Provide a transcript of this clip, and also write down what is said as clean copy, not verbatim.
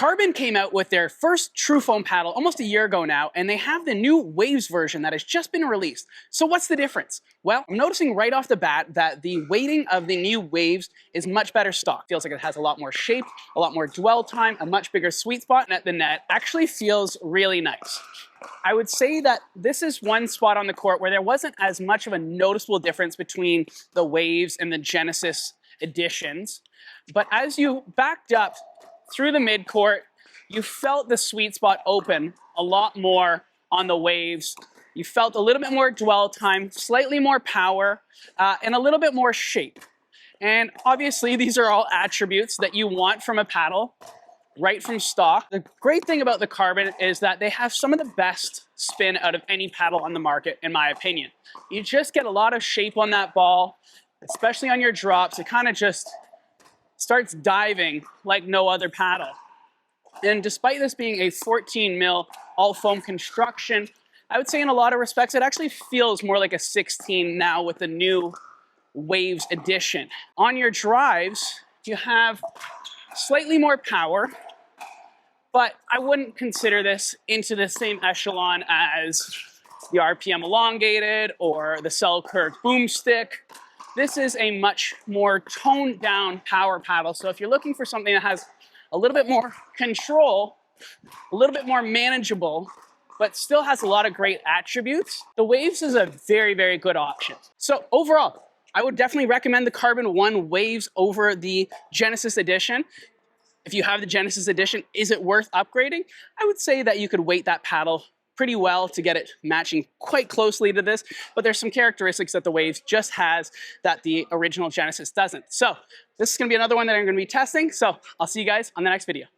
CRBN came out with their first TruFoam paddle almost a year ago now, and they have the new Waves version that has just been released. So what's the difference? Well, I'm noticing right off the bat that the weighting of the new Waves is much better stock. Feels like it has a lot more shape, a lot more dwell time, a much bigger sweet spot, and at the net actually feels really nice. I would say that this is one spot on the court where there wasn't as much of a noticeable difference between the Waves and the Genesis editions. But as you backed up through the mid-court, you felt the sweet spot open a lot more on the Waves. You felt a little bit more dwell time, slightly more power, and a little bit more shape. And obviously, these are all attributes that you want from a paddle right from stock. The great thing about the CRBN is that they have some of the best spin out of any paddle on the market, in my opinion. You just get a lot of shape on that ball, especially on your drops. It kind of just starts diving like no other paddle. And despite this being a 14 mil all foam construction, I would say in a lot of respects it actually feels more like a 16 now with the new Waves edition. On your drives, you have slightly more power, but I wouldn't consider this into the same echelon as the RPM elongated or the Selkirk boomstick. This is a much more toned down power paddle. So if you're looking for something that has a little bit more control, a little bit more manageable, but still has a lot of great attributes, the Waves is a very, very good option. So overall, I would definitely recommend the CRBN1 Waves over the Genesis edition. If you have the Genesis edition, is it worth upgrading? I would say that you could weight that paddle pretty well to get it matching quite closely to this, but there's some characteristics that the Waves just has that the original Genesis doesn't. So this is gonna be another one that I'm gonna be testing, so I'll see you guys on the next video.